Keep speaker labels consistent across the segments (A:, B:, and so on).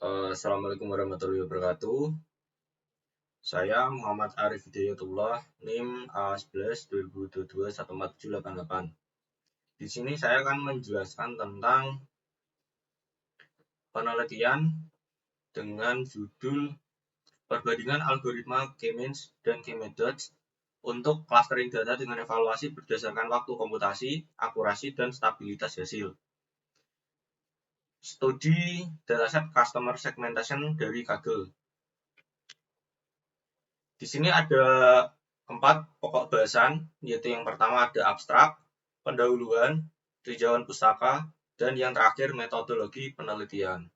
A: Assalamualaikum warahmatullahi wabarakatuh. Saya Muhammad Arif Hidayatullah, NIM A11 2022 14788. Di sini saya akan menjelaskan tentang penelitian dengan judul perbandingan algoritma K-means dan K-methods untuk clustering data dengan evaluasi berdasarkan waktu komputasi, akurasi, dan stabilitas hasil. Studi dataset customer segmentation dari Kaggle. Di sini ada 4 pokok bahasan, yaitu yang pertama ada abstrak, pendahuluan, tinjauan pustaka, dan yang terakhir metodologi penelitian.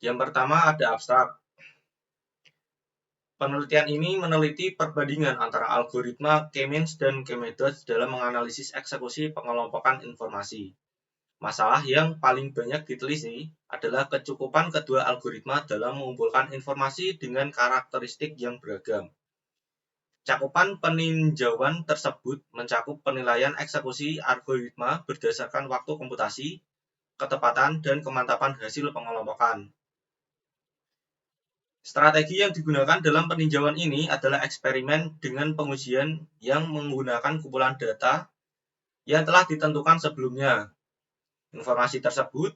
A: Yang pertama ada abstrak. Penelitian ini meneliti perbandingan antara algoritma K-means dan K-methods dalam menganalisis eksekusi pengelompokan informasi. Masalah yang paling banyak diteliti adalah kecukupan kedua algoritma dalam mengumpulkan informasi dengan karakteristik yang beragam. Cakupan peninjauan tersebut mencakup penilaian eksekusi algoritma berdasarkan waktu komputasi, ketepatan, dan kemantapan hasil pengelompokan. Strategi yang digunakan dalam peninjauan ini adalah eksperimen dengan pengujian yang menggunakan kumpulan data yang telah ditentukan sebelumnya. Informasi tersebut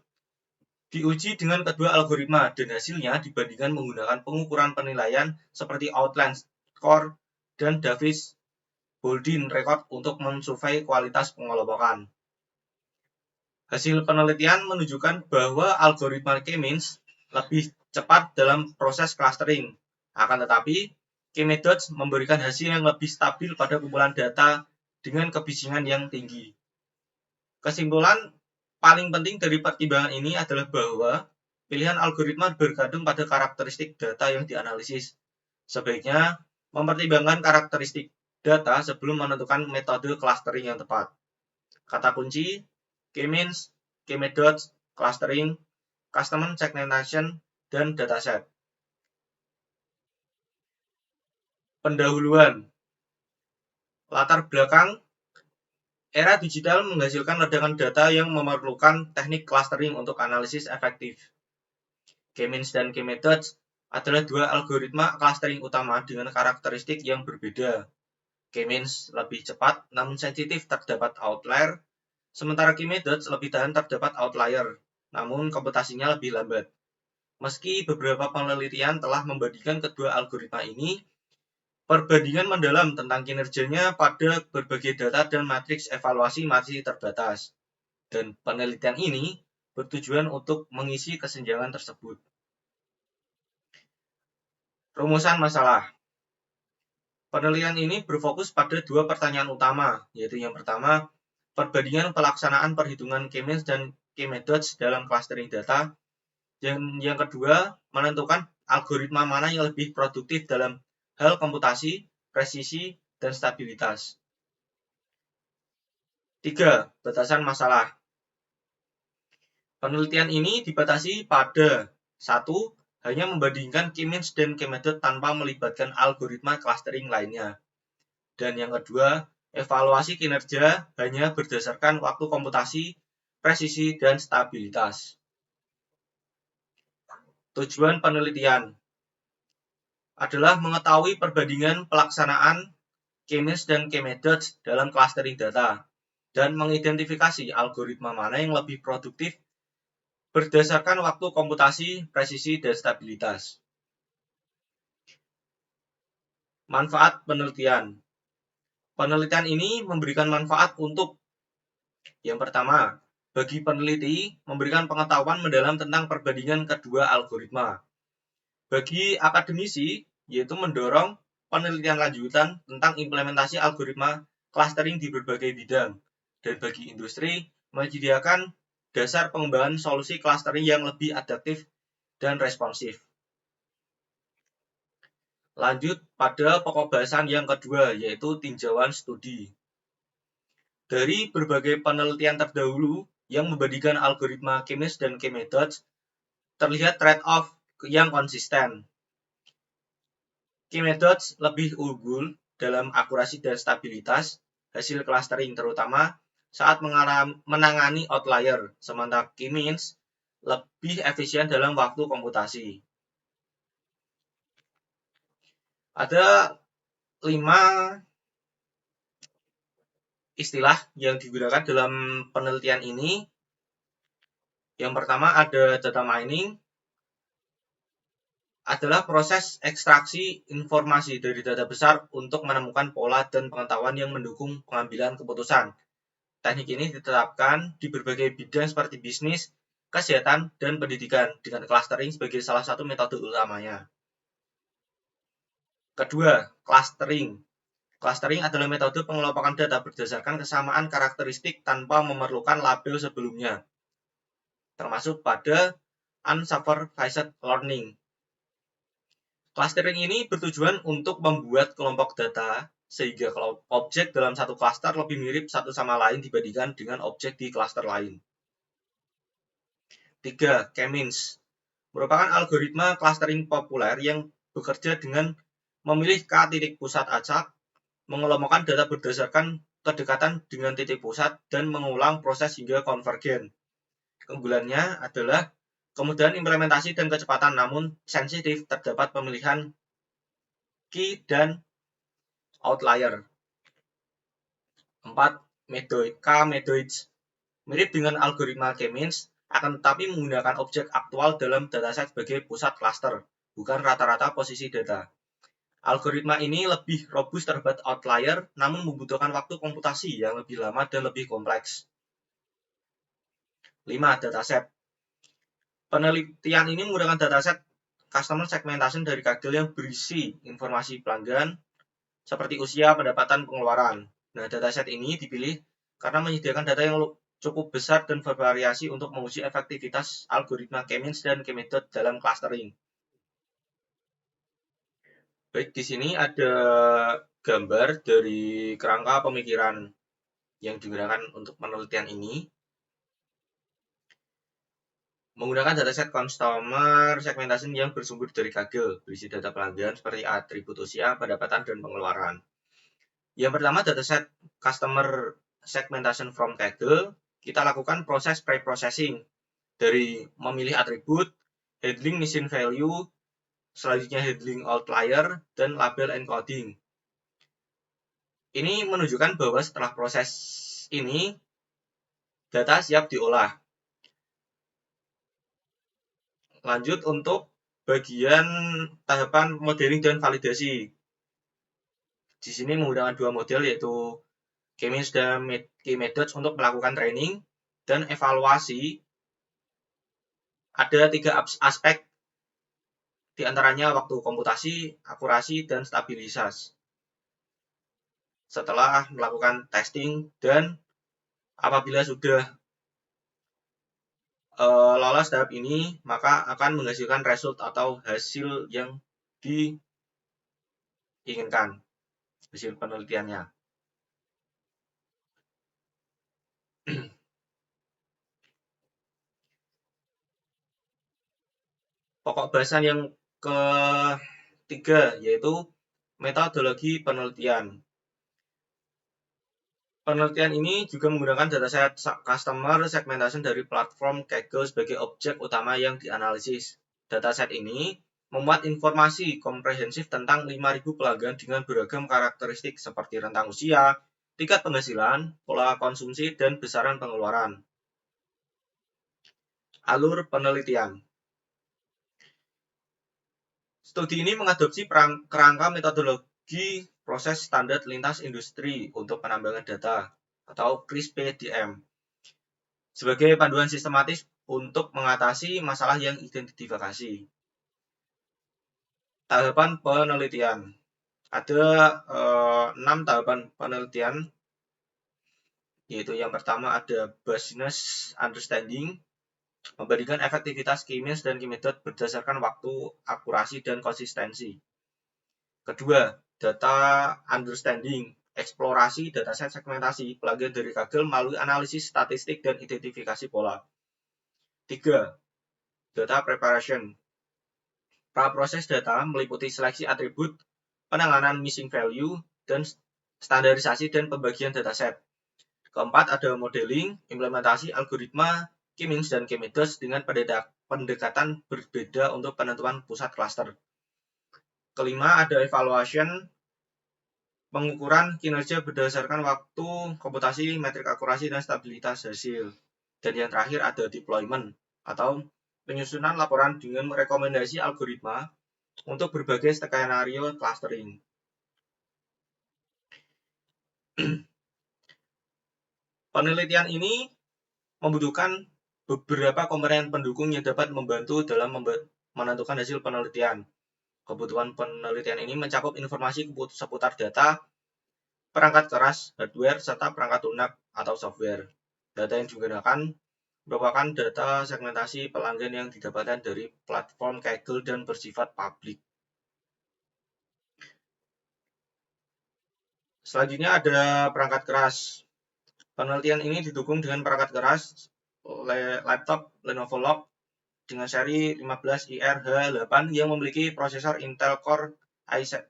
A: diuji dengan kedua algoritma dan hasilnya dibandingkan menggunakan pengukuran penilaian seperti outline score dan Davis-Baldwin record untuk mensurvei kualitas pengelompokan. Hasil penelitian menunjukkan bahwa algoritma K-means lebih cepat dalam proses clustering. Akan tetapi, K-methods memberikan hasil yang lebih stabil pada kumpulan data dengan kebisingan yang tinggi. Kesimpulan paling penting dari pertimbangan ini adalah bahwa pilihan algoritma bergantung pada karakteristik data yang dianalisis. Sebaiknya mempertimbangkan karakteristik data sebelum menentukan metode clustering yang tepat. Kata kunci: K-means, K-methods, clustering, customer segmentation, dan dataset. Pendahuluan. Latar belakang: era digital menghasilkan ledakan data yang memerlukan teknik clustering untuk analisis efektif. K-means dan K-methods adalah dua algoritma clustering utama dengan karakteristik yang berbeda. K-means lebih cepat namun sensitif terdapat outlier, sementara K-methods lebih tahan terdapat outlier, namun komputasinya lebih lambat. Meski beberapa penelitian telah membandingkan kedua algoritma ini, perbandingan mendalam tentang kinerjanya pada berbagai data dan matriks evaluasi masih terbatas. Dan penelitian ini bertujuan untuk mengisi kesenjangan tersebut. Rumusan masalah. Penelitian ini berfokus pada 2 pertanyaan utama, yaitu yang pertama, perbandingan pelaksanaan perhitungan K-means dan K-methods dalam clustering data. Dan yang kedua, menentukan algoritma mana yang lebih produktif dalam hal komputasi, presisi, dan stabilitas. 3. Batasan masalah. Penelitian ini dibatasi pada 1. Hanya membandingkan K-means dan K-method tanpa melibatkan algoritma clustering lainnya. Dan yang kedua, evaluasi kinerja hanya berdasarkan waktu komputasi, presisi, dan stabilitas. Tujuan penelitian adalah mengetahui perbandingan pelaksanaan K-means dan K-methods dalam clustering data dan mengidentifikasi algoritma mana yang lebih produktif berdasarkan waktu komputasi, presisi, dan stabilitas. Manfaat penelitian. Penelitian ini memberikan manfaat untuk yang pertama, bagi peneliti memberikan pengetahuan mendalam tentang perbandingan kedua algoritma. Bagi akademisi, yaitu mendorong penelitian lanjutan tentang implementasi algoritma clustering di berbagai bidang. Dan bagi industri, menyediakan dasar pengembangan solusi clustering yang lebih adaptif dan responsif. Lanjut pada pokok bahasan yang kedua, yaitu tinjauan studi. Dari berbagai penelitian terdahulu yang membandingkan algoritma K-means dan K-methods, terlihat trade-off yang konsisten. K-methods lebih unggul dalam akurasi dan stabilitas hasil clustering, terutama saat menangani outlier, sementara K-means lebih efisien dalam waktu komputasi. Ada 5 istilah yang digunakan dalam penelitian ini. Yang pertama ada data mining, adalah proses ekstraksi informasi dari data besar untuk menemukan pola dan pengetahuan yang mendukung pengambilan keputusan. Teknik ini diterapkan di berbagai bidang seperti bisnis, kesehatan, dan pendidikan, dengan clustering sebagai salah satu metode utamanya. Kedua, clustering. Clustering adalah metode pengelompokan data berdasarkan kesamaan karakteristik tanpa memerlukan label sebelumnya, termasuk pada unsupervised learning. Clustering ini bertujuan untuk membuat kelompok data sehingga objek dalam satu klaster lebih mirip satu sama lain dibandingkan dengan objek di klaster lain. 3. K-means merupakan algoritma clustering populer yang bekerja dengan memilih K titik pusat acak, mengelompokkan data berdasarkan kedekatan dengan titik pusat, dan mengulang proses hingga konvergen. Keunggulannya adalah kemudahan implementasi dan kecepatan, namun sensitif terdapat pemilihan key dan outlier. 4. K-methods mirip dengan algoritma K-means, akan tetapi menggunakan objek aktual dalam dataset sebagai pusat cluster, bukan rata-rata posisi data. Algoritma ini lebih robust terhadap outlier, namun membutuhkan waktu komputasi yang lebih lama dan lebih kompleks. 5. Dataset. Penelitian ini menggunakan dataset customer segmentation dari Kaggle yang berisi informasi pelanggan seperti usia, pendapatan, pengeluaran. Nah, dataset ini dipilih karena menyediakan data yang cukup besar dan bervariasi untuk menguji efektivitas algoritma K-means dan K-method dalam clustering. Baik, di sini ada gambar dari kerangka pemikiran yang digunakan untuk penelitian ini. Menggunakan dataset customer segmentation yang bersumber dari Kaggle, berisi data pelanggan seperti atribut usia, pendapatan, dan pengeluaran. Yang pertama, dataset customer segmentation from Kaggle, kita lakukan proses pre-processing dari memilih atribut, handling missing value, selanjutnya handling outlier, dan label encoding. Ini menunjukkan bahwa setelah proses ini, data siap diolah. Lanjut untuk bagian tahapan modeling dan validasi. Di sini menggunakan 2 model, yaitu K-means dan K-methods untuk melakukan training dan evaluasi. Ada 3 aspek, diantaranya waktu komputasi, akurasi, dan stabilitas. Setelah melakukan testing dan apabila sudah lolos tahap ini, maka akan menghasilkan result atau hasil yang diinginkan, hasil penelitiannya. Pokok bahasan yang ketiga yaitu metodologi penelitian. Penelitian ini juga menggunakan dataset customer segmentation dari platform Kaggle sebagai objek utama yang dianalisis. Dataset ini memuat informasi komprehensif tentang 5.000 pelanggan dengan beragam karakteristik seperti rentang usia, tingkat penghasilan, pola konsumsi, dan besaran pengeluaran. Alur penelitian. Studi ini mengadopsi kerangka metodologi proses standar lintas industri untuk penambangan data atau CRISP-DM sebagai panduan sistematis untuk mengatasi masalah yang identifikasi. Tahapan penelitian. Ada 6 tahapan penelitian, yaitu yang pertama ada business understanding, membandingkan efektivitas K-means dan K-method berdasarkan waktu, akurasi, dan konsistensi. Kedua, data understanding, eksplorasi dataset segmentasi pelanggan dari Kaggle melalui analisis statistik dan identifikasi pola. 3. Data preparation. Praproses data meliputi seleksi atribut, penanganan missing value, dan standarisasi dan pembagian dataset. Keempat, ada modeling, implementasi algoritma K-means dan K-methods dengan pendekatan berbeda untuk penentuan pusat klaster. Kelima, ada evaluation, pengukuran kinerja berdasarkan waktu, komputasi, metrik akurasi, dan stabilitas hasil. Dan yang terakhir ada deployment, atau penyusunan laporan dengan merekomendasi algoritma untuk berbagai skenario clustering. Penelitian ini membutuhkan beberapa komponen pendukung yang dapat membantu dalam menentukan hasil penelitian. Kebutuhan penelitian ini mencakup informasi seputar data, perangkat keras, hardware, serta perangkat lunak atau software. Data yang digunakan merupakan data segmentasi pelanggan yang didapatkan dari platform Kaggle dan bersifat publik. Selanjutnya ada perangkat keras. Penelitian ini didukung dengan perangkat keras laptop Lenovo Log dengan seri 15IR-H8 yang memiliki prosesor Intel Core i5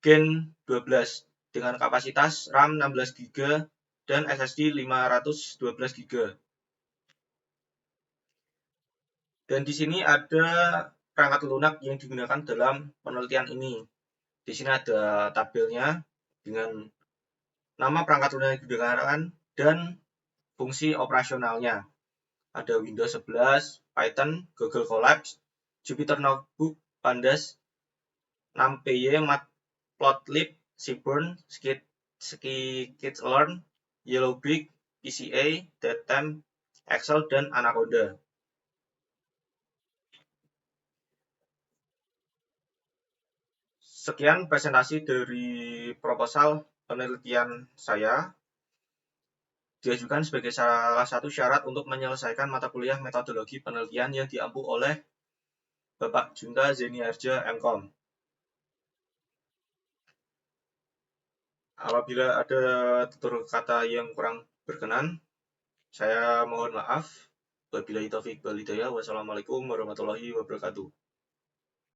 A: Gen 12 dengan kapasitas RAM 16GB dan SSD 512GB. Dan di sini ada perangkat lunak yang digunakan dalam penelitian ini. Di sini ada tabelnya dengan nama perangkat lunak yang digunakan dan fungsi operasionalnya. Ada Windows 11, Python, Google Colab, Jupyter Notebook, Pandas, NumPy, Matplotlib, Seaborn, Scikit-learn, Yellowbrick, PCA, Datem, Excel, dan Anaconda. Sekian presentasi dari proposal penelitian saya. Diajukan sebagai salah satu syarat untuk menyelesaikan mata kuliah metodologi penelitian yang diampu oleh Bapak Junta Zeniharja MKom. Apabila ada tutur kata yang kurang berkenan, saya mohon maaf. Wabillahi taufiq wal hidayah. Wassalamualaikum warahmatullahi wabarakatuh.